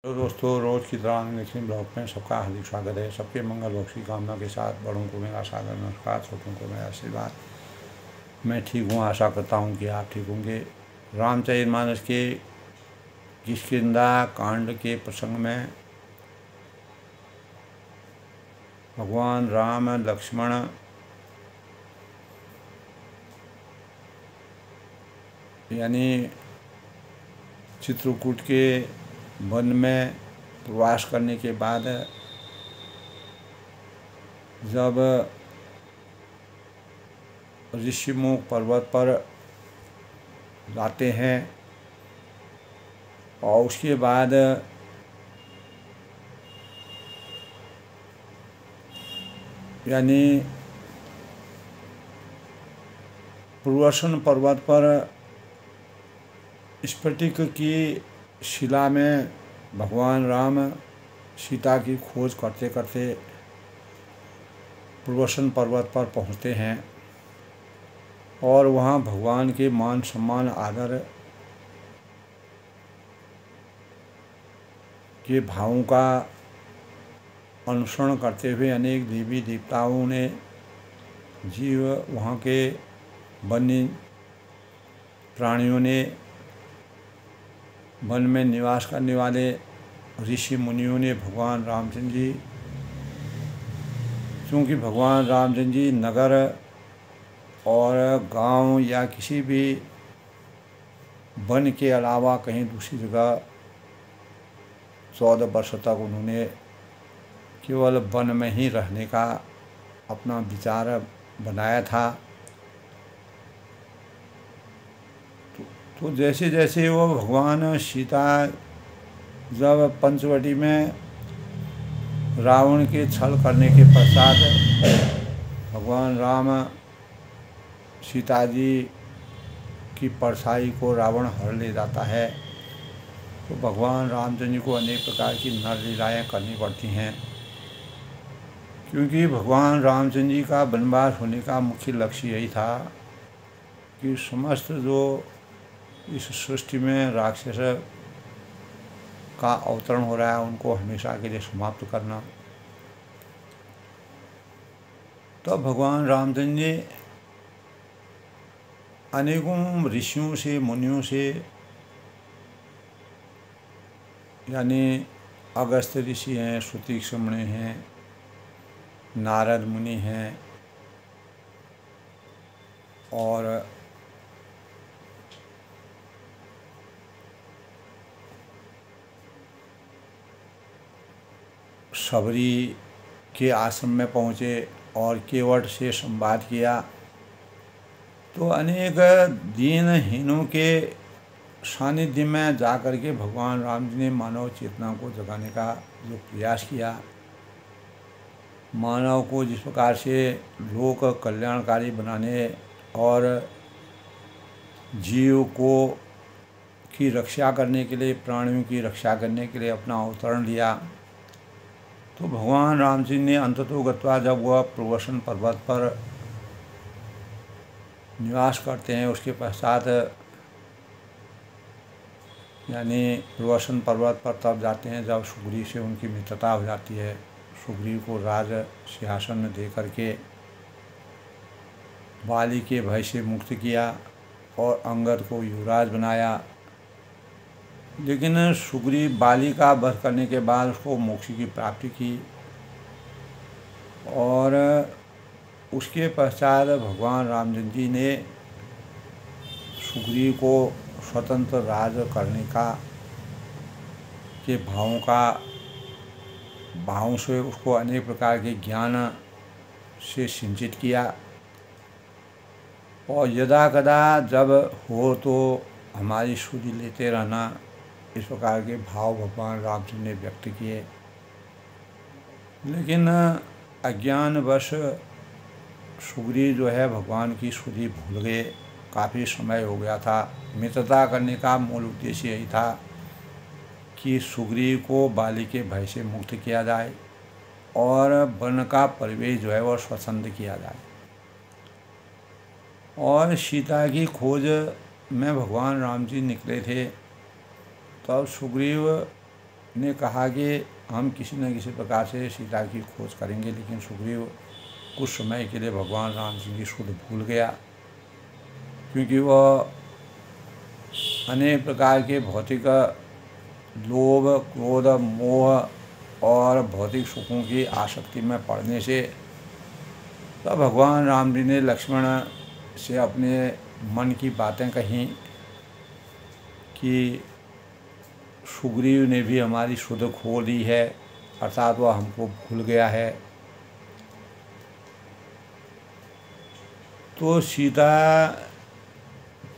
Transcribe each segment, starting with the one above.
तो दोस्तों, रोज़ की तरह नेक्स्ट ब्लॉग में सबका हार्दिक स्वागत है। सबके मंगल बख्श की कामना के साथ बड़ों को मेरा सादर नमस्कार, छोटों को मेरा आशीर्वाद। मैं ठीक हूँ, आशा करता हूँ कि आप ठीक होंगे। रामचरितमानस के किष्किंधा कांड के प्रसंग में भगवान राम लक्ष्मण यानी चित्रकूट के वन में प्रवास करने के बाद जब ऋषिमुख पर्वत पर जाते हैं और उसके बाद यानी पुर्वसन पर्वत पर स्फटिक की शिला में भगवान राम सीता की खोज करते करते पुर्वसन पर्वत पर पहुँचते हैं और वहाँ भगवान के मान सम्मान आदर के भावों का अनुसरण करते हुए अनेक देवी देवताओं ने जीव वहाँ के वन्य प्राणियों ने वन में निवास करने वाले ऋषि मुनियों ने भगवान रामचंद्र जी, क्योंकि भगवान रामचंद्र जी नगर और गांव या किसी भी वन के अलावा कहीं दूसरी जगह 14 वर्ष तक उन्होंने केवल वन में ही रहने का अपना विचार बनाया था। तो जैसे जैसे वो भगवान सीता जब पंचवटी में रावण के छल करने के पश्चात भगवान राम सीता जी की परछाई को रावण हर ले जाता है, तो भगवान रामचंद्र जी को अनेक प्रकार की नर लीलाएँ करनी पड़ती हैं, क्योंकि भगवान रामचंद्र जी का वनवास होने का मुख्य लक्ष्य यही था कि समस्त जो इस सृष्टि में राक्षस का अवतरण हो रहा है उनको हमेशा के लिए समाप्त करना। तो भगवान रामचंद्र जी अनेकों ऋषियों से मुनियों से यानी अगस्त्य ऋषि हैं, सुतीक्ष मुनि हैं, नारद मुनि हैं और सबरी के आश्रम में पहुँचे और केवट से संवाद किया। तो अनेक दीनहीनों के सानिध्य में जाकर के भगवान राम जी ने मानव चेतना को जगाने का जो प्रयास किया, मानव को जिस प्रकार से लोक कल्याणकारी बनाने और जीव को की रक्षा करने के लिए, प्राणियों की रक्षा करने के लिए अपना अवतरण लिया, तो भगवान राम जी ने अंततोगत्वा जब वह पुर्वसन पर्वत पर निवास करते हैं, उसके पश्चात यानी पुर्वसन पर्वत पर तब जाते हैं जब सुग्रीव से उनकी मित्रता हो जाती है। सुग्रीव को राज सिंहासन दे करके बाली के भय से मुक्त किया और अंगद को युवराज बनाया। लेकिन सुग्रीव बाली का वध करने के बाद उसको मोक्ष की प्राप्ति की और उसके पश्चात भगवान रामचंद्र जी ने सुग्रीव को स्वतंत्र राज करने का के भावों से उसको अनेक प्रकार के ज्ञान से सिंचित किया और यदा कदा जब हो तो हमारी सुधि लेते रहना, इस प्रकार के भाव भगवान रामचंद्र ने व्यक्त किए। लेकिन अज्ञानवश सुग्रीव जो है भगवान की सुधि भूल गए, काफ़ी समय हो गया था। मित्रता करने का मूल उद्देश्य यही था कि सुग्रीव को बाली के भय से मुक्त किया जाए और वन का परिवेश जो है वह स्वच्छंद किया जाए। और सीता की खोज में भगवान राम जी निकले थे, तब सुग्रीव ने कहा कि हम किसी न किसी प्रकार से सीता की खोज करेंगे, लेकिन सुग्रीव कुछ समय के लिए भगवान राम जी की सुध भूल गया, क्योंकि वह अनेक प्रकार के भौतिक लोभ, क्रोध, मोह और भौतिक सुखों की आसक्ति में पड़ने से तब भगवान राम जी ने लक्ष्मण से अपने मन की बातें कहीं कि सुग्रीव ने भी हमारी सुध खो दी है, अर्थात वह हमको भूल गया है। तो सीता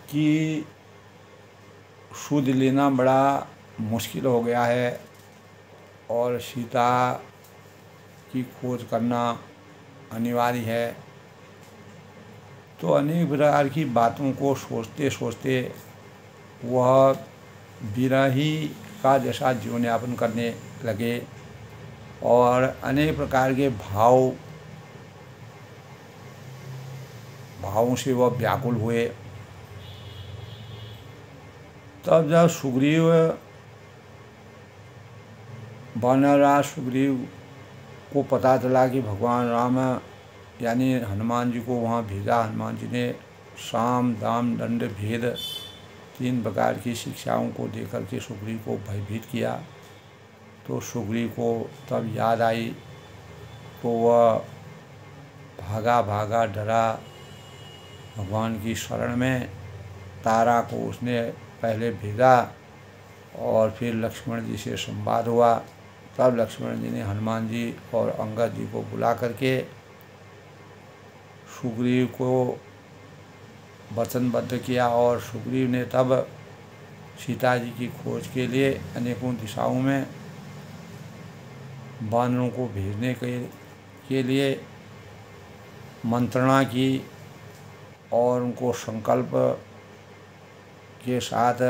की सुध लेना बड़ा मुश्किल हो गया है और सीता की खोज करना अनिवार्य है। तो अनेक प्रकार की बातों को सोचते सोचते वह विरही का जैसा जीवन यापन करने लगे और अनेक प्रकार के भावों से वह व्याकुल हुए। तब जब वानरराज सुग्रीव को पता चला कि भगवान राम यानी हनुमान जी को वहाँ भेजा, हनुमान जी ने साम दाम दंड भेद 3 प्रकार की शिक्षाओं को देकर के सुग्रीव को भयभीत किया। तो सुग्रीव को तब याद आई, तो वह भागा डरा भगवान की शरण में। तारा को उसने पहले भेजा और फिर लक्ष्मण जी से संवाद हुआ। तब लक्ष्मण जी ने हनुमान जी और अंगद जी को बुला करके सुग्रीव को वचनबद्ध किया और सुग्रीव ने तब सीता जी की खोज के लिए अनेकों दिशाओं में वानरों को भेजने के लिए मंत्रणा की और उनको संकल्प के साथ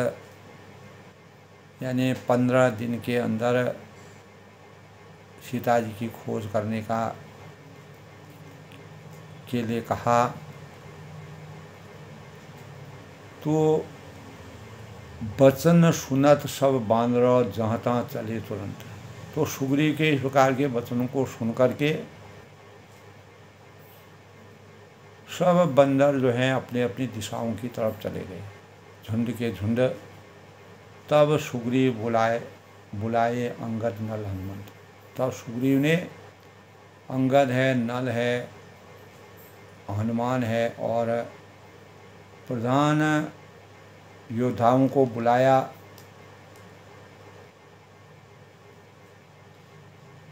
यानी 15 दिन के अंदर सीता जी की खोज करने के लिए कहा। तो वचन सुनत सब बानर जहाँ तहाँ चले तुरंत। तो सुग्रीव के इस प्रकार के वचनों को सुन करके सब बंदर जो हैं अपने अपनी दिशाओं की तरफ चले गए, झुंड के झुंड। तब सुग्रीव बुलाए अंगद नल हनुमंत। तब सुग्रीव ने अंगद है, नल है, हनुमान है और प्रधान योद्धाओं को बुलाया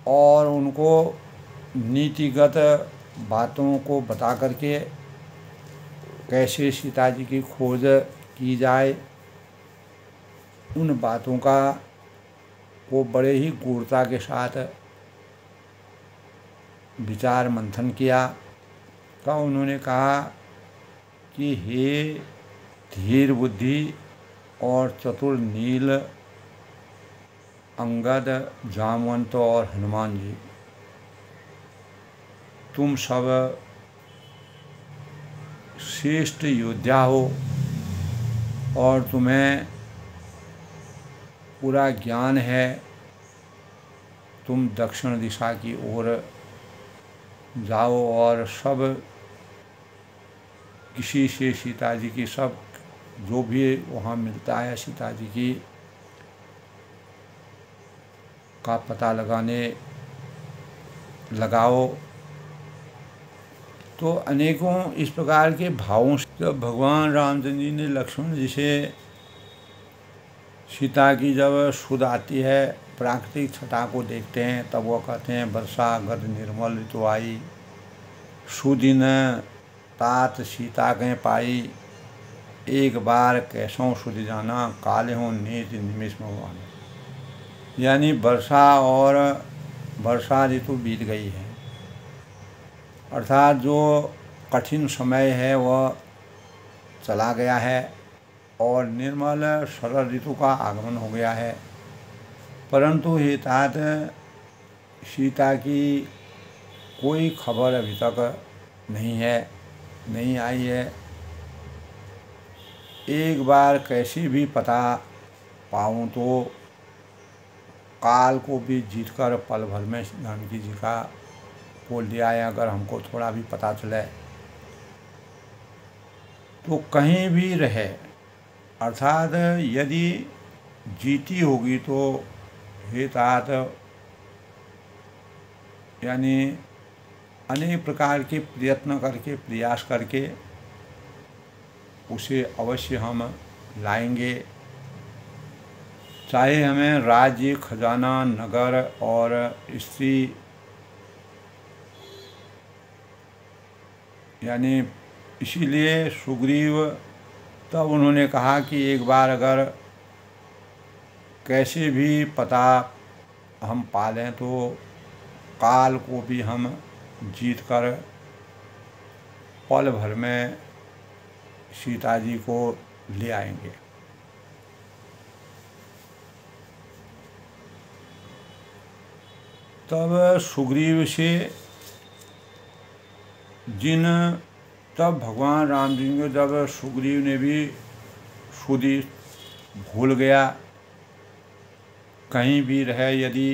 और उनको नीतिगत बातों को बता करके कैसे सीता जी की खोज की जाए, उन बातों को बड़े ही गूढ़ता के साथ विचार मंथन किया। तो उन्होंने कहा कि हे धीर बुद्धि और चतुर नील, अंगद, जामवंत और हनुमान जी, तुम सब श्रेष्ठ योद्धा हो और तुम्हें पूरा ज्ञान है। तुम दक्षिण दिशा की ओर जाओ और सब किसी से सीता जी की सब जो भी वहाँ मिलता है सीता जी की का पता लगाओ। तो अनेकों इस प्रकार के भावों से जब भगवान रामचंद्र जी ने लक्ष्मण जी से सीता की जब सुध आती है, प्राकृतिक छटा को देखते हैं, तब वो कहते हैं वर्षा गद निर्मल ऋतु आई, सुदिन तात सीता कह पाई, एक बार कैसों सुध जाना, काले हों नीच निमिष भगवान। यानी वर्षा ऋतु बीत गई है, अर्थात जो कठिन समय है वह चला गया है और निर्मल शरद ऋतु का आगमन हो गया है। परंतु हे तात सीता की कोई खबर अभी तक नहीं आई है। एक बार कैसे भी पता पाऊँ तो काल को भी जीतकर पल भर में जानकी जी का को ले आए। अगर हमको थोड़ा भी पता चले तो कहीं भी रहे, अर्थात यदि जीती होगी तो हे तात यानी अनेक प्रकार के प्रयत्न करके प्रयास करके उसे अवश्य हम लाएंगे। चाहे हमें राज्य, खजाना, नगर और स्त्री यानी इसीलिए सुग्रीव तब उन्होंने कहा कि एक बार अगर कैसे भी पता हम पा लें तो काल को भी हम जीत कर पल भर में सीता जी को ले आएंगे। तब सुग्रीव से तब भगवान राम जी को जब सुग्रीव ने भी सुधी भूल गया, कहीं भी रहे यदि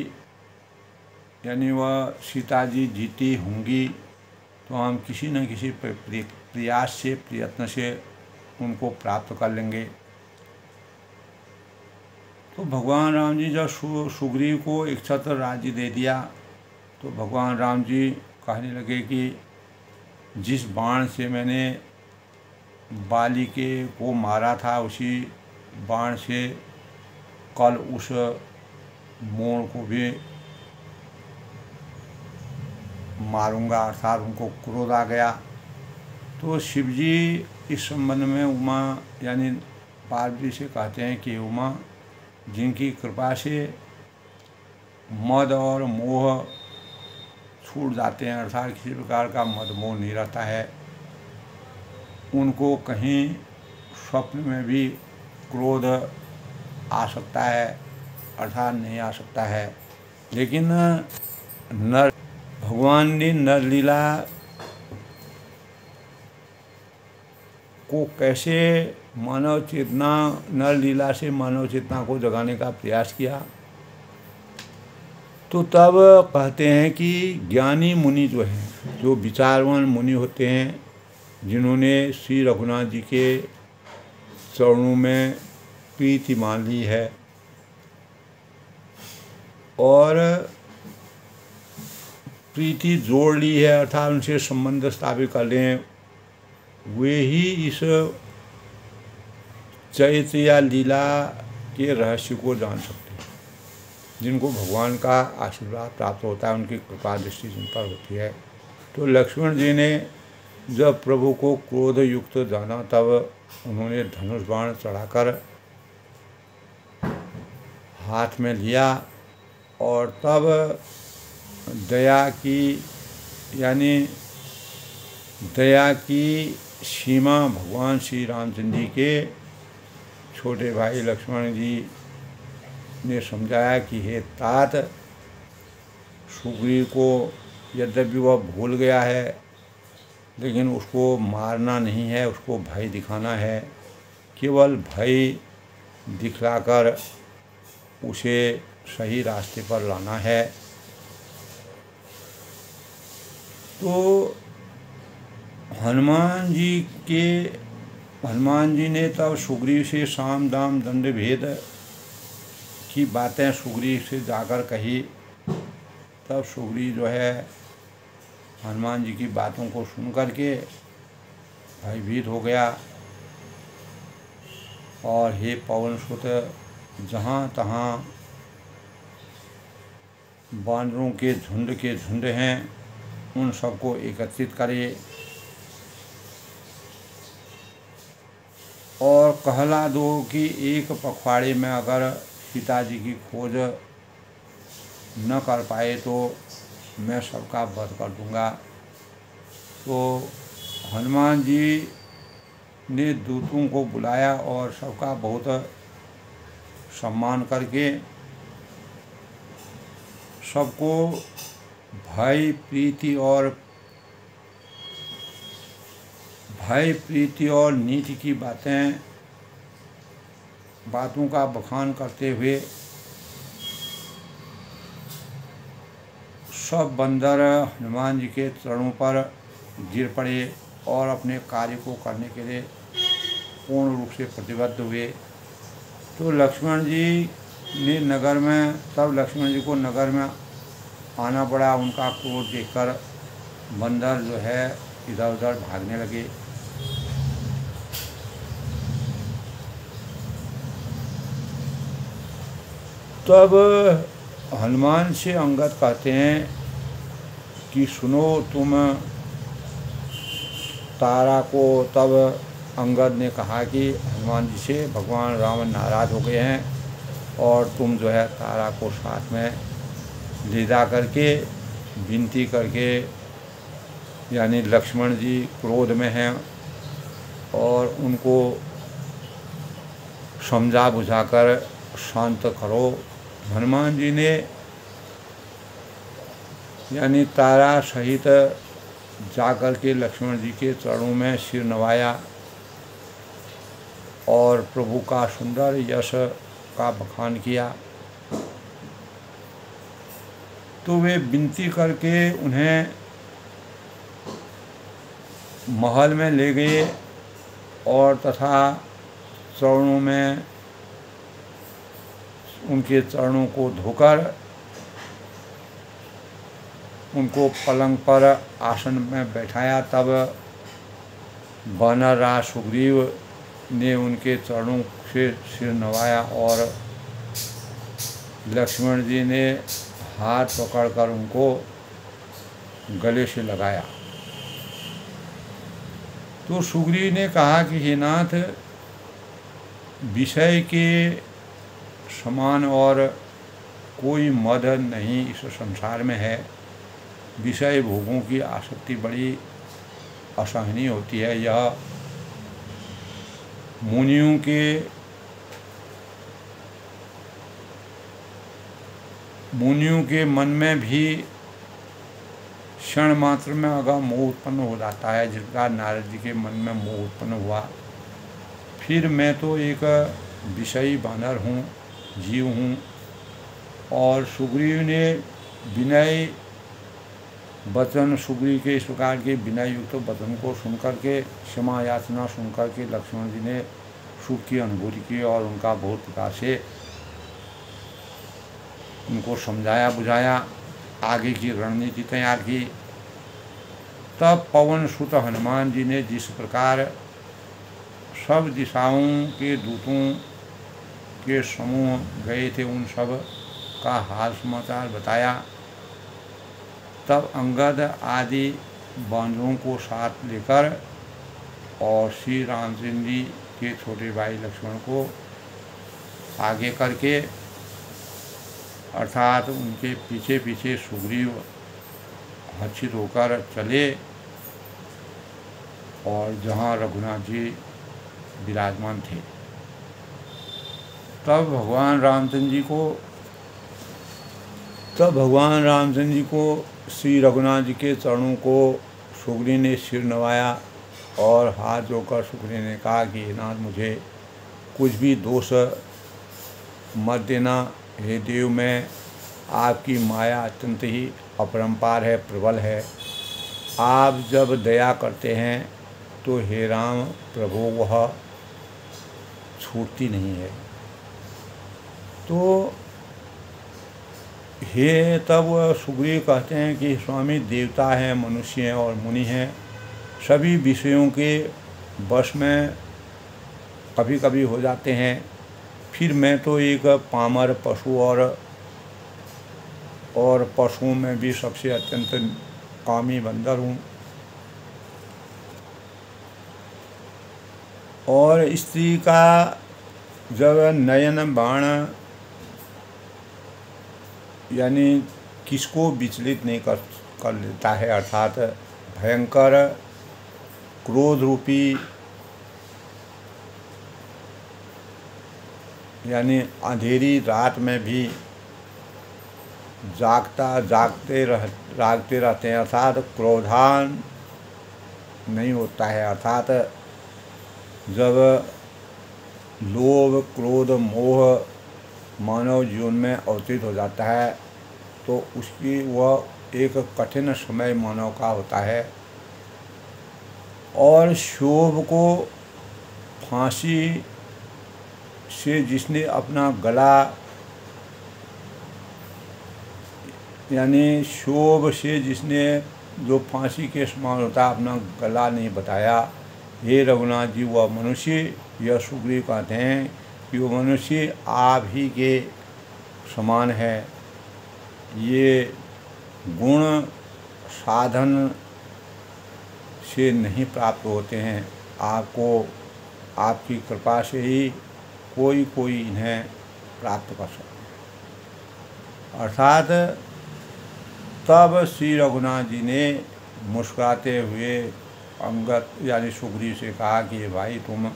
यानी वह सीता जी जीती होंगी तो हम किसी न किसी प्रयास से प्रयत्न से उनको प्राप्त कर लेंगे। तो भगवान राम जी जब सुग्रीव को एक छत्र राज्य दे दिया तो भगवान राम जी कहने लगे कि जिस बाण से मैंने बाली को मारा था उसी बाण से कल उस मोड़ को भी मारूंगा, अर्थात उनको क्रोध आ गया। तो शिव जी इस संबंध में उमा यानी पार्वती से कहते हैं कि उमा जिनकी कृपा से मद और मोह छूट जाते हैं, अर्थात किसी प्रकार का मद मोह नहीं रहता है, उनको कहीं स्वप्न में भी क्रोध आ सकता है, अर्थात नहीं आ सकता है। लेकिन नर भगवान ने नर लीला को कैसे मानव चेतना नर लीला से मानव चेतना को जगाने का प्रयास किया तो तब कहते हैं कि ज्ञानी मुनि जो हैं, जो विचारवान मुनि होते हैं, जिन्होंने श्री रघुनाथ जी के चरणों में प्रीति मान ली है और प्रीति जोड़ ली है, अर्थात उनसे संबंध स्थापित कर लें, वे ही इस चैत्र या लीला के रहस्य को जान सकते हैं। जिनको भगवान का आशीर्वाद प्राप्त होता है, उनकी कृपा दृष्टि जिन पर होती है। तो लक्ष्मण जी ने जब प्रभु को क्रोध युक्त जाना तब उन्होंने धनुष बाण चढ़ाकर हाथ में लिया और तब दया की सीमा भगवान श्री रामचंद्र जी के छोटे भाई लक्ष्मण जी ने समझाया कि हे तात, सुग्रीव को यद्यपि वह भूल गया है लेकिन उसको मारना नहीं है, उसको भय दिखाना है, केवल भय दिखलाकर उसे सही रास्ते पर लाना है। तो हनुमान जी ने तब सुग्रीव से साम दाम दंड भेद की बातें सुग्रीव से जाकर कही। तब सुग्रीव जो है हनुमान जी की बातों को सुन करके भयभीत हो गया और हे पवन सुत, जहाँ तहाँ बानरों के झुंड हैं, उन सबको एकत्रित करे और कहला दो कि एक पखवाड़े में अगर सीता जी की खोज न कर पाए तो मैं सबका वध कर दूंगा। तो हनुमान जी ने दूतों को बुलाया और सबका बहुत सम्मान करके सबको भय प्रीति और नीति की बातों का बखान करते हुए सब बंदर हनुमान जी के चरणों पर गिर पड़े और अपने कार्य को करने के लिए पूर्ण रूप से प्रतिबद्ध हुए। तो लक्ष्मण जी ने नगर में, तब लक्ष्मण जी को नगर में आना पड़ा। उनका क्रोध देखकर बंदर जो है इधर उधर भागने लगे। तब हनुमान से अंगद कहते हैं कि सुनो तुम तारा को। तब अंगद ने कहा कि हनुमान जी से भगवान रावण नाराज़ हो गए हैं और तुम जो है तारा को साथ में ले जा करके विनती करके, यानी लक्ष्मण जी क्रोध में हैं और उनको समझा बुझाकर शांत करो। हनुमान जी ने यानी तारा सहित जाकर के लक्ष्मण जी के चरणों में सिर नवाया और प्रभु का सुंदर यश का बखान किया। तो वे विनती करके उन्हें महल में ले गए और तथा चरणों में उनके चरणों को धोकर उनको पलंग पर आसन में बैठाया। तब वानर राज सुग्रीव ने उनके चरणों से सिर नवाया और लक्ष्मण जी ने हाथ पकड़कर उनको गले से लगाया। तो सुग्रीव ने कहा कि हे नाथ, विषय के समान और कोई मद नहीं इस संसार में है। विषय भोगों की आसक्ति बड़ी असहनीय होती है। यह मुनियों के मन में भी क्षण मात्र में अगर मोह उत्पन्न हो जाता है, जिसका नारद जी के मन में मोह उत्पन्न हुआ। फिर मैं तो एक विषयी बानर हूँ, जीव हूँ। और सुग्रीव ने विनय वचन, सुग्रीव के इस प्रकार के विनय युक्त वचन को सुनकर के, क्षमा याचना सुनकर के लक्ष्मण जी ने सुख की अनुभूति की और उनका बहुत प्रकार से उनको समझाया बुझाया, आगे की रणनीति तैयार की। तब पवन सुत हनुमान जी ने जिस प्रकार सब दिशाओं के दूतों के समूह गए थे, उन सब का हाल समाचार बताया। तब अंगद आदि बानरों को साथ लेकर और श्री रामचंद्र जी के छोटे भाई लक्ष्मण को आगे करके, अर्थात उनके पीछे पीछे सुग्रीव हर्षित होकर चले और जहाँ रघुनाथ जी विराजमान थे। तब भगवान रामचंद्र जी को श्री रघुनाथ जी के चरणों को सुग्रीव ने सिर नवाया और हाथ जोड़कर सुग्रीव ने कहा कि नाथ, मुझे कुछ भी दोष मत देना। हे देव, मैं आपकी माया अत्यंत ही अपरंपार है, प्रबल है। आप जब दया करते हैं तो हे राम प्रभु वह छूटती नहीं है। तो हे तब सुग्रीव कहते हैं कि स्वामी, देवता हैं, मनुष्य हैं और मुनि हैं, सभी विषयों के वश में कभी कभी हो जाते हैं। फिर मैं तो एक पामर पशु और पशुओं में भी सबसे अत्यंत कामी बंदर हूँ। और स्त्री का जब नयन बाण यानी किसको विचलित नहीं कर लेता है, अर्थात भयंकर क्रोध रूपी यानी अंधेरी रात में भी जागते रहते हैं, अर्थात क्रोधान नहीं होता है। अर्थात जब लोभ, क्रोध, मोह मानव जीवन में अवतीत हो जाता है तो उसकी वह एक कठिन समय मानव का होता है, और क्षोभ को फांसी से जिसने अपना गला, यानी क्षोभ से जिसने जो फांसी के समान होता है अपना गला नहीं बताया, हे रघुनाथ जी वह मनुष्य, यह सुग्रीव कहते हैं कि वो मनुष्य आप ही के समान है। ये गुण साधन से नहीं प्राप्त होते हैं, आपको आपकी कृपा से ही कोई इन्हें प्राप्त कर सकता है। अर्थात तब श्री रघुनाथ जी ने मुस्कुराते हुए अंगद यानी सुग्रीव से कहा कि भाई तुम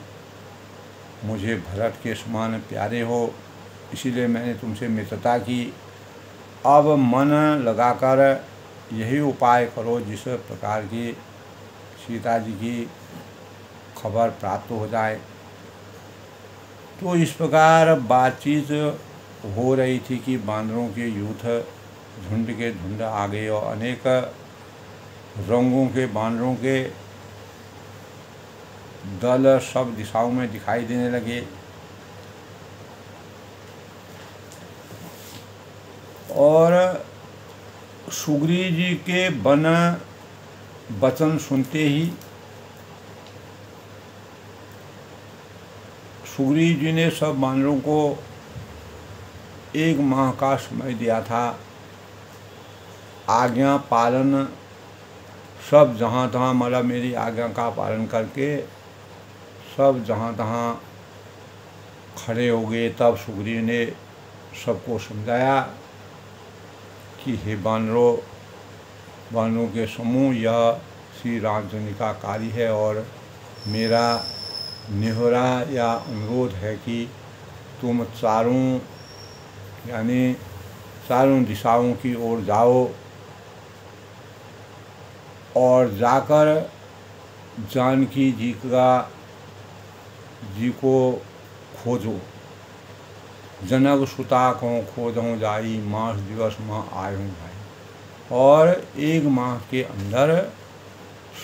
मुझे भरत के समान प्यारे हो, इसीलिए मैंने तुमसे मित्रता की। अब मन लगाकर यही उपाय करो जिस प्रकार की सीता जी की खबर प्राप्त हो जाए। तो इस प्रकार बातचीत हो रही थी कि बांदरों के यूथ झुंड के झुंड आ गए और अनेक रंगों के बांदरों के दल सब दिशाओं में दिखाई देने लगे। और सुग्रीव जी के वचन सुनते ही सुग्रीव जी ने सब बानरों को 1 माह का समय दिया था। आज्ञा पालन सब जहाँ तहाँ, मतलब मेरी आज्ञा का पालन करके सब जहाँ तहाँ खड़े हो गए। तब सुग्रीव ने सबको समझाया कि हे बानरों के समूह, यह श्री रामचंद्र का कार्य है और मेरा निहोरा या अनुरोध है कि तुम चारों दिशाओं की ओर जाओ और जाकर जानकी जी को खोजो। जनक सुता को खोजूँ जाई, मास दिवस माँ आयूँ भाई। और 1 माह के अंदर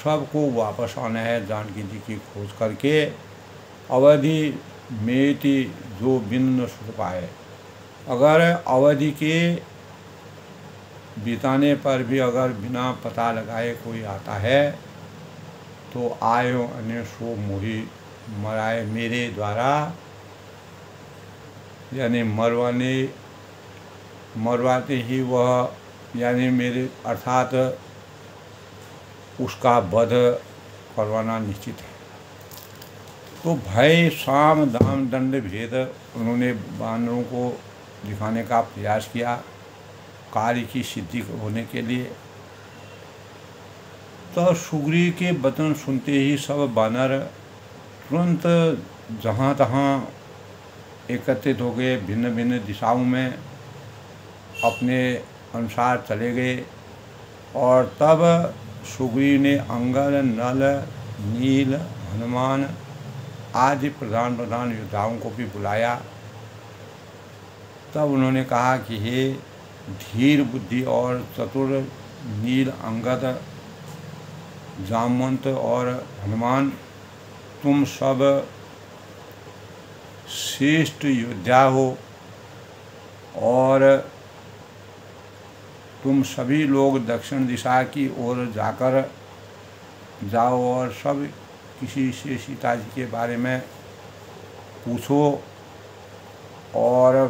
सबको वापस आना है जानकी जी की खोज करके। अवधि मेति जो बिन न सुध पाए। अगर अवधि के बिताने पर भी अगर बिना पता लगाए कोई आता है तो आयो अन्य सो मोहि मराए। मेरे द्वारा यानी मरवाते ही वह, यानी मेरे अर्थात उसका वध करवाना निश्चित है। तो भय साम दाम दंड भेद उन्होंने बानरों को दिखाने का प्रयास किया कार्य की सिद्धि होने के लिए। तो सुग्रीव के वचन सुनते ही सब बानर तुरंत जहाँ तहाँ एकत्रित हो गए, भिन्न भिन्न दिशाओं में अपने अनुसार चले गए। और तब सुग्रीव ने अंगद, नल, नील, हनुमान आदि प्रधान योद्धाओं को भी बुलाया। तब उन्होंने कहा कि हे धीर बुद्धि और चतुर नील, अंगद, जामवंत और हनुमान, तुम सब श्रेष्ठ योद्धा हो और तुम सभी लोग दक्षिण दिशा की ओर जाओ और सब किसी से सीता जी के बारे में पूछो और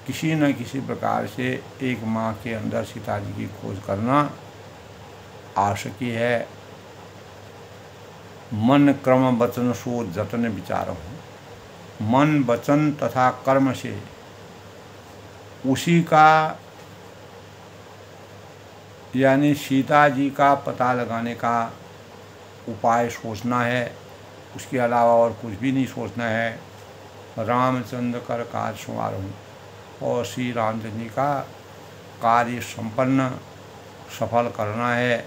किसी न किसी प्रकार से 1 माह के अंदर सीता जी की खोज करना आवश्यक है। मन क्रम वचन सो जतन विचार हो। मन वचन तथा कर्म से उसी का यानी सीता जी का पता लगाने का उपाय सोचना है, उसके अलावा और कुछ भी नहीं सोचना है। रामचंद्र कर कार्य संवार और श्री रामचंद्र जी का कार्य संपन्न सफल करना है,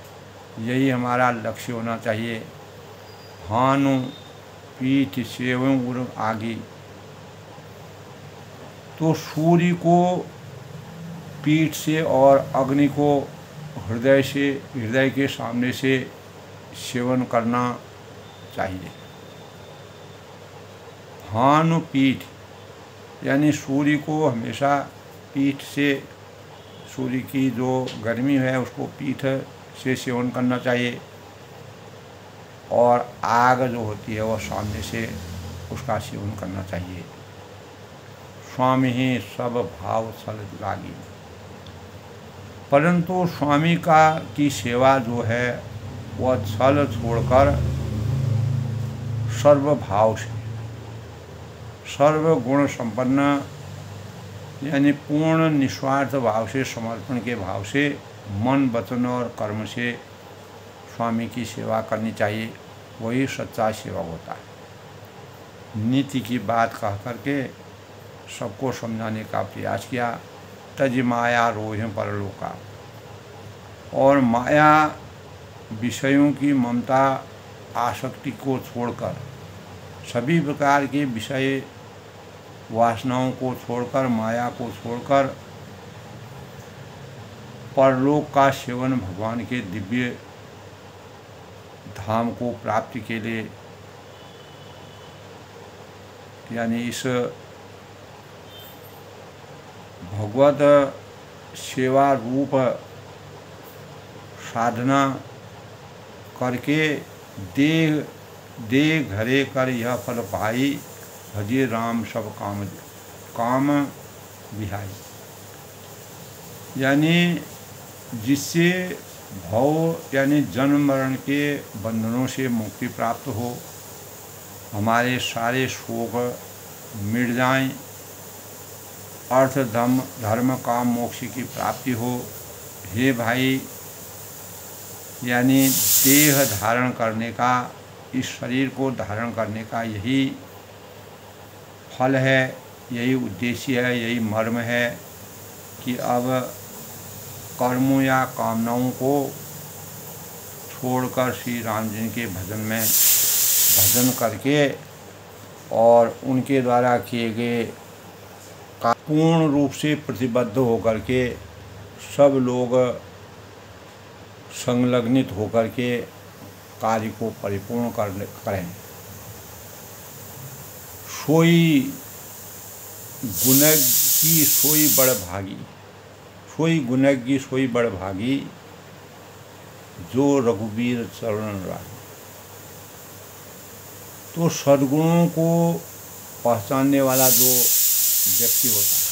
यही हमारा लक्ष्य होना चाहिए। हानु पीठ सेवं उर आगे। तो सूर्य को पीठ से और अग्नि को हृदय के सामने से सेवन करना चाहिए। भानुपीठ यानी सूर्य को हमेशा पीठ से, सूर्य की जो गर्मी है उसको पीठ से सेवन करना चाहिए, और आग जो होती है वो सामने से उसका सेवन करना चाहिए। स्वामी ही सब भाव सल लागी, परंतु स्वामी की सेवा जो है वह छल छोड़कर सर्व भाव से, सर्व गुण संपन्न यानी पूर्ण निस्वार्थ भाव से, समर्पण के भाव से, मन वचन और कर्म से स्वामी की सेवा करनी चाहिए। वही सच्चा सेवक होता है। नीति की बात कह करके सबको समझाने का प्रयास किया। तज माया रोह परलोका, और माया विषयों की ममता आसक्ति को छोड़कर, सभी प्रकार के विषय वासनाओं को छोड़कर, माया को छोड़कर परलोक का सेवन, भगवान के दिव्य धाम को प्राप्ति के लिए, यानी इस भगवत सेवा रूप साधना करके देह घरे कर यह फल पाई, भजे राम सब काम विहाई। यानी जिससे भव यानी जन्म मरण के बंधनों से मुक्ति प्राप्त हो, हमारे सारे शोक मिट जाएं, अर्थ धर्म काम मोक्ष की प्राप्ति हो। हे भाई, यानी देह धारण करने का, इस शरीर को धारण करने का यही फल है, यही उद्देश्य है, यही मर्म है कि अब कर्मों या कामनाओं को छोड़कर श्री राम जी के भजन करके और उनके द्वारा किए गए पूर्ण रूप से प्रतिबद्ध होकर के सब लोग संलग्नित होकर के कार्य को परिपूर्ण करें। सोई गुणज्ञ सोई बड़ भागी, सोई गुणज्ञ सोई बड़ भागी, जो रघुवीर चरण रागी। तो सद्गुणों को पहचानने वाला जो व्यक्ति होता है,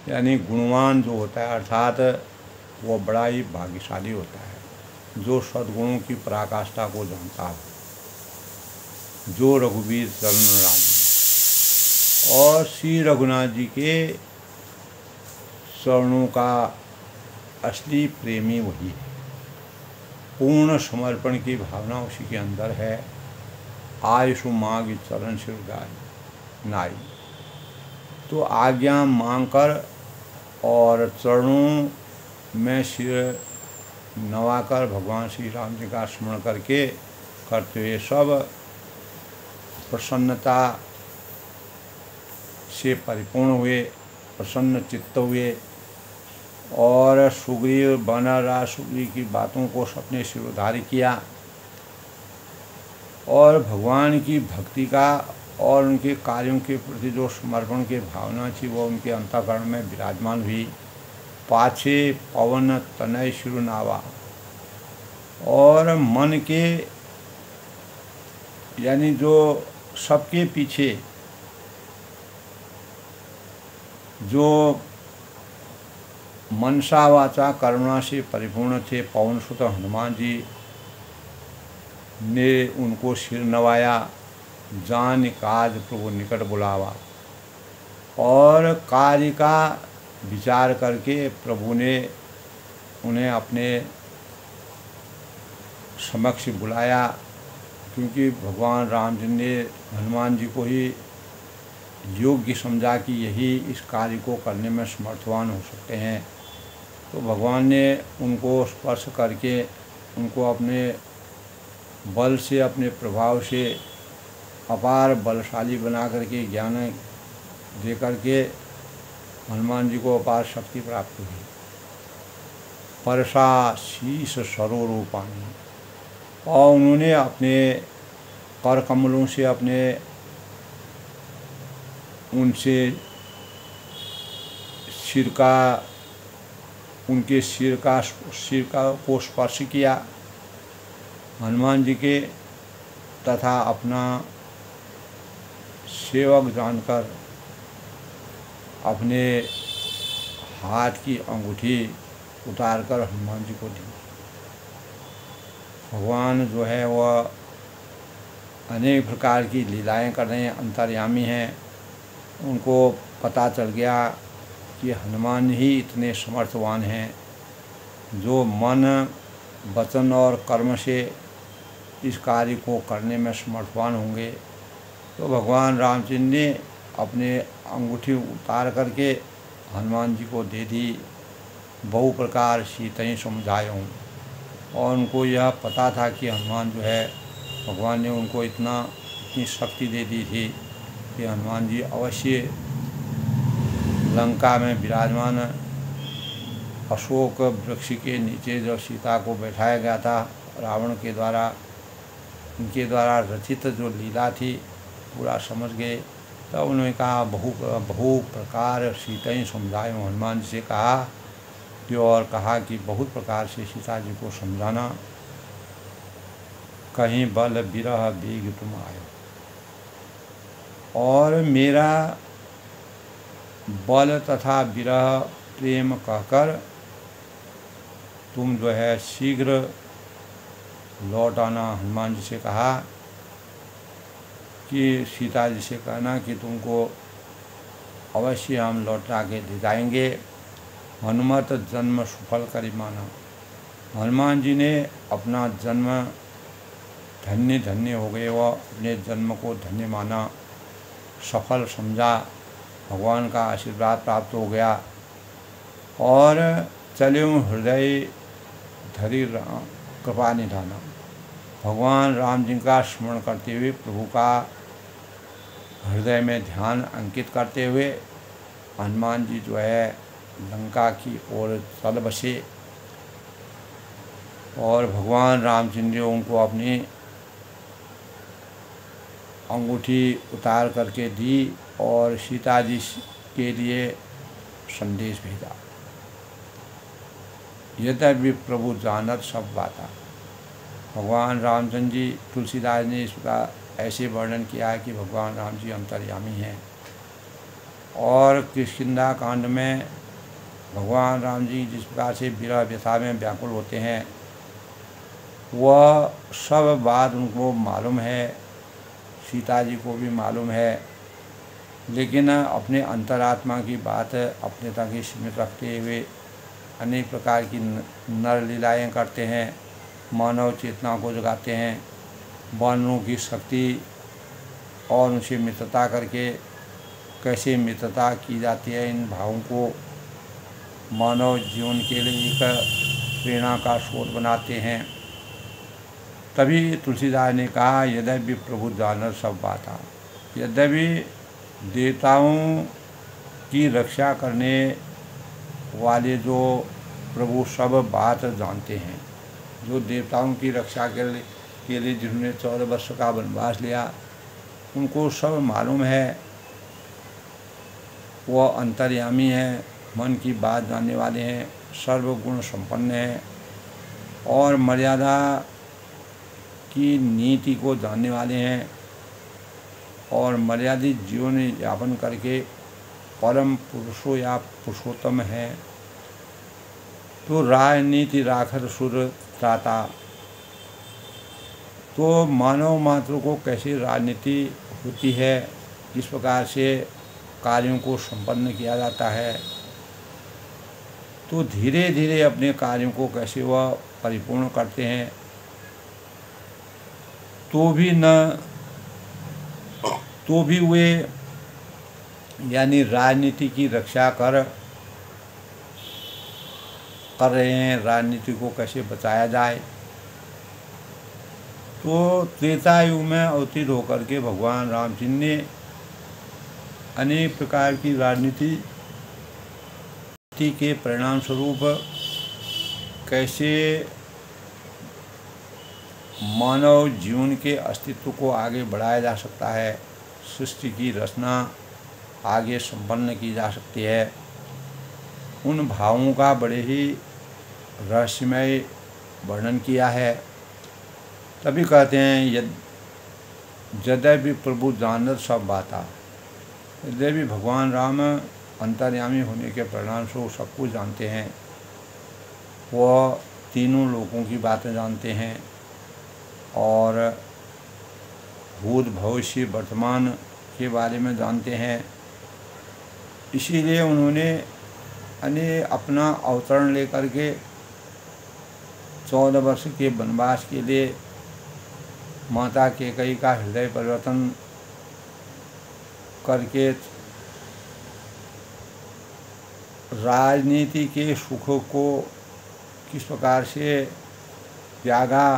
यानी गुणवान जो होता है, अर्थात वो बड़ा ही भाग्यशाली होता है, जो सद्गुणों की पराकाष्ठा को जानता हो, जो रघुवीर चरण रागी। और श्री रघुनाथ जी के चरणों का असली प्रेमी वही है। पूर्ण समर्पण की भावना उसी के अंदर है। आयुषु मांग चरण सिर गाय नाई। तो आज्ञा मांगकर और चरणों में सिर नवाकर भगवान श्री राम जी का स्मरण करके करते हुए सब प्रसन्नता से परिपूर्ण हुए, प्रसन्न चित्त हुए और सुग्रीव वानर सुग्रीव की बातों को सबने शिरोधार्य किया और भगवान की भक्ति का और उनके कार्यों के प्रति जो समर्पण की भावना थी वो उनके अंतःकरण में विराजमान हुई। पाछे पवन तनय शिरुनावा, और मन के यानी जो सबके पीछे जो मनसा वाचा करुणा से परिपूर्ण थे, पवन सुत हनुमान जी ने उनको सिर नवाया। जान काज प्रभु निकट बुलावा, और कार्य का विचार करके प्रभु ने उन्हें अपने समक्ष बुलाया, क्योंकि भगवान राम जी ने हनुमान जी को ही योग्य समझा कि यही इस कार्य को करने में समर्थवान हो सकते हैं। तो भगवान ने उनको स्पर्श करके उनको अपने बल से, अपने प्रभाव से अपार बलशाली बना करके ज्ञान दे करके हनुमान जी को अपार शक्ति प्राप्त हुई। परशा शीश सरोरूपाणी, और उन्होंने अपने कर कमलों से उनसे उनके सिर को स्पर्श किया हनुमान जी के, तथा अपना सेवक जानकर अपने हाथ की अंगूठी उतारकर हनुमान जी को दी। भगवान जो है वह अनेक प्रकार की लीलाएं कर रहे हैं, अंतर्यामी हैं। उनको पता चल गया कि हनुमान ही इतने समर्थवान हैं जो मन, वचन और कर्म से इस कार्य को करने में समर्थवान होंगे। तो भगवान रामचंद्र ने अपने अंगूठी उतार करके हनुमान जी को दे दी। बहु प्रकार सीतई समझायों, और उनको यह पता था कि हनुमान जो है, भगवान ने उनको इतनी शक्ति दे दी थी कि हनुमान जी अवश्य लंका में विराजमान अशोक वृक्ष के नीचे जो सीता को बैठाया गया था रावण के द्वारा, उनके द्वारा रचित जो लीला थी पूरा समझ गए। तब उन्होंने कहा बहु प्रकार सीतई समझायों, हनुमान जी से कहा कि, और कहा कि बहुत प्रकार से सीता जी को समझाना। कहीं बल बिरह बेग तुम आयो, और मेरा बल तथा विरह प्रेम कहकर तुम जो है शीघ्र लौट आना। हनुमान जी से कहा कि सीता जी से कहना कि तुमको अवश्य हम लौटा के ले जाएंगे। हनुमत जन्म सफल करी माना, हनुमान जी ने अपना जन्म धन्य धन्य हो गए, वह अपने जन्म को धन्य माना, सफल समझा, भगवान का आशीर्वाद प्राप्त हो गया। और चल्यों हृदय धरि कृपा निधाना, भगवान राम जी का स्मरण करते हुए, प्रभु का हृदय में ध्यान अंकित करते हुए हनुमान जी जो है लंका की ओर चल बसे। और भगवान रामचंद्र उनको अपनी अंगूठी उतार करके दी और सीता जी के लिए संदेश भेजा। यद्यपि प्रभु जानत सब बाता, भगवान रामचंद्र जी, तुलसीदास ने इसका ऐसे वर्णन किया है कि भगवान राम जी अंतर्यामी हैं। और किष्किंधा कांड में भगवान राम जी जिस प्रकार से विरह व्यथा में व्याकुल होते हैं, वह सब बात उनको मालूम है, सीता जी को भी मालूम है, लेकिन अपने अंतरात्मा की बात अपने तक ही सीमित रखते हुए अनेक प्रकार की नर लीलाएँ करते हैं, मानव चेतना को जगाते हैं, वानरों की शक्ति और उनसे मित्रता करके कैसे मित्रता की जाती है, इन भावों को मानव जीवन के लिए एक प्रेरणा का स्रोत बनाते हैं। तभी तुलसीदास ने कहा यद्यपि प्रभु जानत सब बाता, यद्यपि देवताओं की रक्षा करने वाले जो प्रभु सब बात जानते हैं, जो देवताओं की रक्षा के लिए जिन्होंने 14 वर्ष का वनवास लिया, उनको सब मालूम है, वह अंतर्यामी हैं, मन की बात जानने वाले हैं, सर्वगुण संपन्न हैं और मर्यादा की नीति को जानने वाले हैं और मर्यादित जीवन यापन करके परम पुरुषों या पुरुषोत्तम है। तो राजनीति राखर सुर त्राता, तो मानव मात्र को कैसे राजनीति होती है, किस प्रकार से कार्यों को संपन्न किया जाता है, तो धीरे धीरे अपने कार्यों को कैसे वह परिपूर्ण करते हैं, तो भी वे यानी राजनीति की रक्षा कर रहे हैं, राजनीति को कैसे बचाया जाए। तो त्रेता युग में अवतीर्ण होकर के भगवान रामचंद्र ने अनेक प्रकार की राजनीति के परिणाम स्वरूप कैसे मानव जीवन के अस्तित्व को आगे बढ़ाया जा सकता है, सृष्टि की रचना आगे संपन्न की जा सकती है, उन भावों का बड़े ही रहस्यमय वर्णन किया है। तभी कहते हैं यद्यपि प्रभु जानत सब बाता, यद्यपि भगवान राम अंतर्यामी होने के परिणाम से वो सब कुछ जानते हैं, वह तीनों लोगों की बातें जानते हैं और भूत भविष्य वर्तमान के बारे में जानते हैं। इसीलिए उन्होंने अपना अवतरण लेकर के 14 वर्ष के वनवास के लिए माता कैकेयी का हृदय परिवर्तन करके राजनीति के सुख को किस प्रकार से त्यागा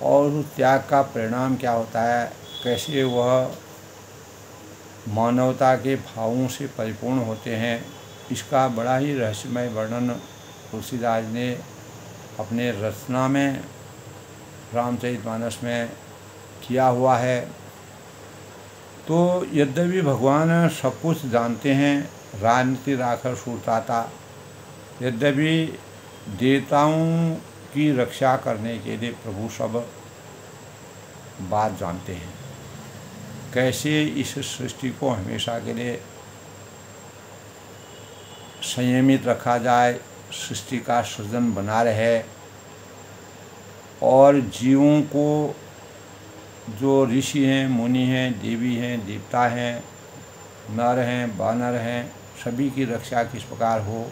और उस त्याग का परिणाम क्या होता है, कैसे वह मानवता के भावों से परिपूर्ण होते हैं, इसका बड़ा ही रहस्यमय वर्णन तुलसीदास ने अपने रचना में रामचरितमानस में किया हुआ है। तो यद्यपि भगवान सब कुछ जानते हैं, राजनीति राखर सूरताता, यद्यपि देवताओं की रक्षा करने के लिए प्रभु सब बात जानते हैं, कैसे इस सृष्टि को हमेशा के लिए संयमित रखा जाए, सृष्टि का सृजन बना रहे और जीवों को, जो ऋषि हैं, मुनि हैं, देवी हैं, देवता हैं, नर हैं, वानर हैं, सभी की रक्षा किस प्रकार हो,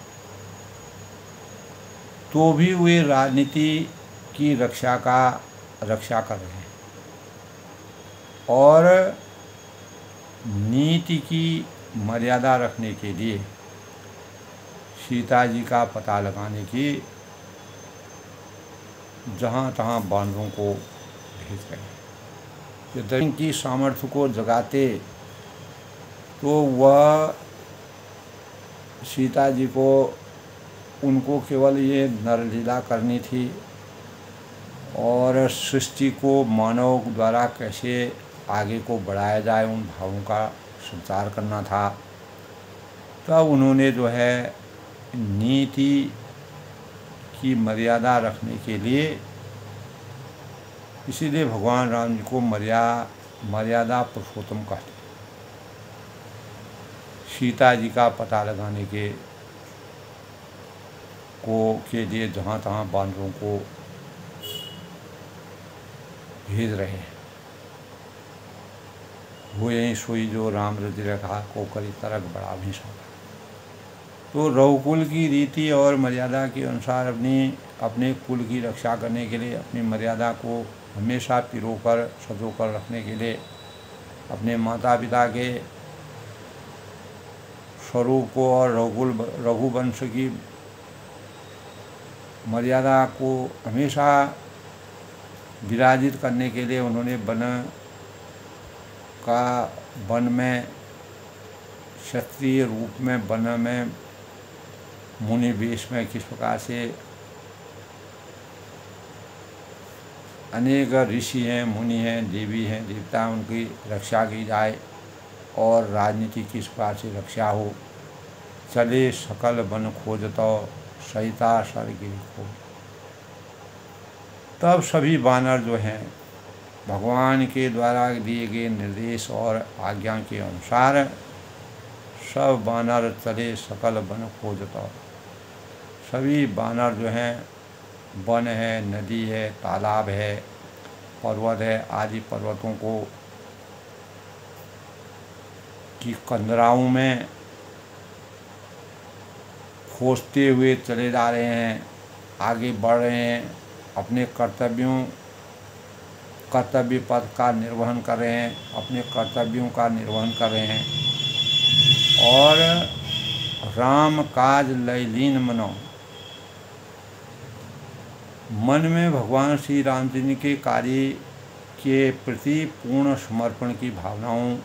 तो भी वे राजनीति की रक्षा कर रहे हैं और नीति की मर्यादा रखने के लिए सीता जी का पता लगाने की जहाँ तहाँ बानरों को भेज रहे हैं। यदि इनकी सामर्थ्य को जगाते तो वह सीता जी को, उनको केवल ये नरलीला करनी थी और सृष्टि को मानव द्वारा कैसे आगे को बढ़ाया जाए, उन भावों का संचार करना था। तब उन्होंने जो है नीति की मर्यादा रखने के लिए, इसीलिए भगवान राम जी को मर्यादा पुरुषोत्तम कहते हैं। सीता जी का पता लगाने के लिए जहाँ तहाँ बानरों को भेज रहे हैं। वो यही सोई जो राम हृदय रखा को करी तरक बड़ा भी सौदा। तो रघुकुल की रीति और मर्यादा के अनुसार अपने कुल की रक्षा करने के लिए, अपनी मर्यादा को हमेशा पिरोकर सजोकर रखने के लिए, अपने माता पिता के स्वरूप को और रघुवंश की मर्यादा को हमेशा विराजित करने के लिए उन्होंने वन में क्षत्रिय रूप में, वन में मुनि वेश में किस प्रकार से अनेक ऋषि हैं, मुनि हैं, देवी हैं, देवता हैं, उनकी रक्षा की जाए और राजनीति किस प्रकार से रक्षा हो। चले सकल वन खोजतो सहिता सरगिरि खोज। तब सभी वानर जो हैं भगवान के द्वारा दिए गए निर्देश और आज्ञा के अनुसार सब वानर चले सकल वन खोजतो। सभी वानर जो हैं, वन है, नदी है, तालाब है, पर्वत है, आदि पर्वतों को की कंदराओं में खोजते हुए चले जा रहे हैं, आगे बढ़ रहे हैं, अपने कर्तव्य पथ का निर्वहन कर रहे हैं, अपने कर्तव्यों का निर्वहन कर रहे हैं और राम काज लयलीन मनो, मन में भगवान श्री रामचंद्र के कार्य के प्रति पूर्ण समर्पण की भावनाओं,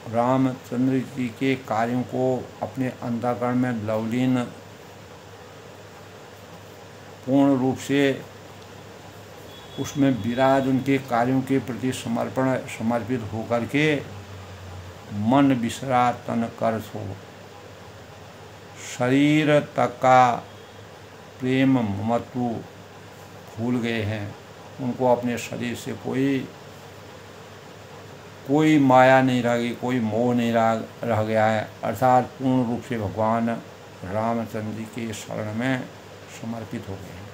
रामचंद्र जी के कार्यों को अपने अंतःकरण में लवलीन पूर्ण रूप से उसमें विराज उनके कार्यों के प्रति समर्पित होकर के मन बिसरा तन कर सो, शरीर तक का प्रेम ममत्व भूल गए हैं। उनको अपने शरीर से कोई माया नहीं रह गई, कोई मोह नहीं रह गया है, अर्थात पूर्ण रूप से भगवान रामचंद्र जी के शरण में समर्पित हो गए हैं।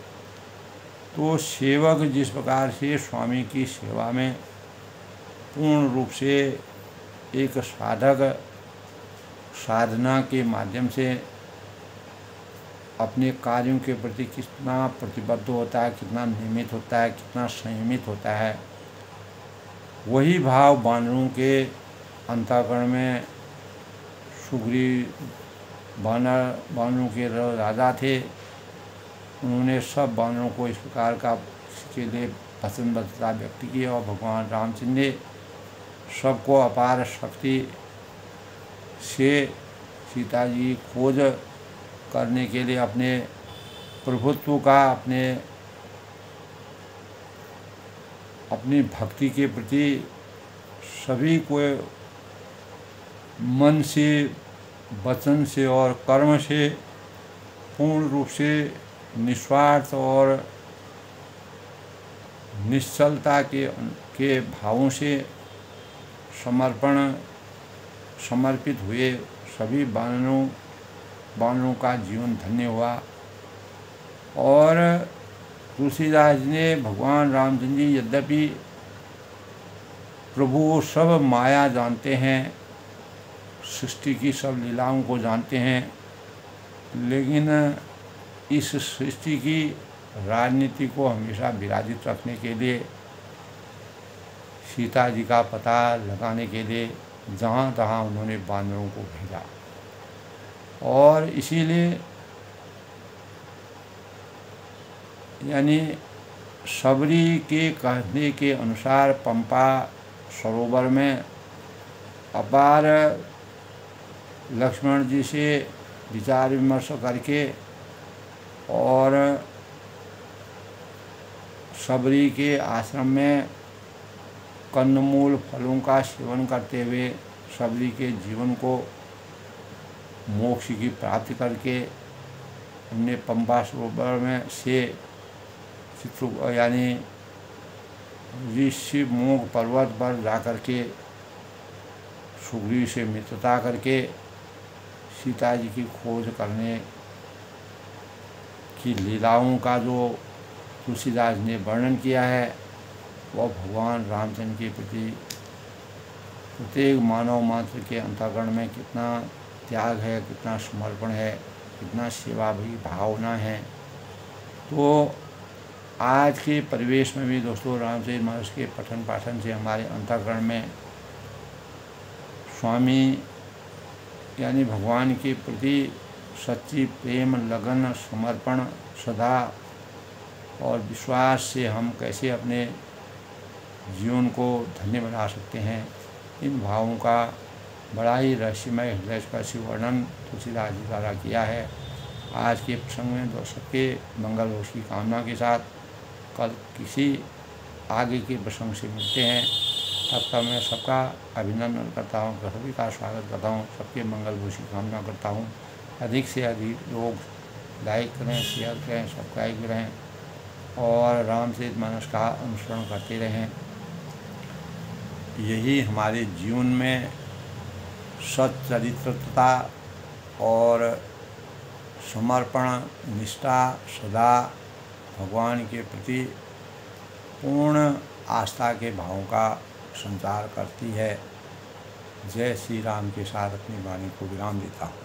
तो सेवक जिस प्रकार से स्वामी की सेवा में पूर्ण रूप से एक साधक साधना के माध्यम से अपने कार्यों के प्रति कितना प्रतिबद्ध होता है, कितना नियमित होता है, कितना संयमित होता है, वही भाव वानरों के अंतःकरण में सुग्रीव वानरों के राजा थे। उन्होंने सब वानरों को इस प्रकार का के लिए पसंदता व्यक्त की और भगवान रामचंद्र ने सबको अपार शक्ति से सीता जी खोज करने के लिए अपने प्रभुत्व का अपनी भक्ति के प्रति सभी को मन से, वचन से और कर्म से पूर्ण रूप से निस्वार्थ और निश्चलता के भावों से समर्पित हुए सभी वानरों का जीवन धन्य हुआ। और तुलसीदास जी ने भगवान रामचंद्र जी यद्यपि प्रभु सब माया जानते हैं, सृष्टि की सब लीलाओं को जानते हैं, लेकिन इस सृष्टि की राजनीति को हमेशा विराजित रखने के लिए सीता जी का पता लगाने के लिए जहाँ तहाँ उन्होंने वानरों को भेजा। और इसीलिए यानी सबरी के कहने के अनुसार पंपा सरोवर में अपार लक्ष्मण जी से विचार विमर्श करके और सबरी के आश्रम में कंदमूल फलों का सेवन करते हुए सबरी के जीवन को मोक्ष की प्राप्ति करके हमने पंपा सरोवर में से यानी ऋषि मोग पर्वत पर जाकर के सुग्रीव से मित्रता करके सीता जी की खोज करने की लीलाओं का जो तुलसीदास ने वर्णन किया है, वह भगवान रामचंद्र के प्रति प्रत्येक मानव मात्र के अंतःकरण में कितना त्याग है, कितना समर्पण है, कितना सेवा भी भावना है। तो आज के परिवेश में भी दोस्तों रामचरितमानस के पठन पाठन से हमारे अंतःकरण में स्वामी यानी भगवान के प्रति सच्ची प्रेम, लगन, समर्पण, श्रद्धा और विश्वास से हम कैसे अपने जीवन को धन्य बना सकते हैं, इन भावों का बड़ा ही रहस्यमय हृदयस्पर्शी वर्णन तुलसीदास जी द्वारा किया है। आज के प्रसंग में सबके मंगल हो की कामना के साथ कल किसी आगे के प्रसंग से मिलते हैं। तब तक मैं सबका अभिनंदन करता हूँ, सभी का स्वागत करता हूँ, सबके मंगल हो की कामना करता हूँ। अधिक से अधिक लोग लाइक करें, शेयर करें, सब्सक्राइब करें और रामचरितमानस का अनुसरण करते रहें। यही हमारे जीवन में सच्चरित्रता और समर्पण, निष्ठा, सदा भगवान के प्रति पूर्ण आस्था के भावों का संचार करती है। जय श्री राम के साथ अपनी वाणी को विराम देता हूँ।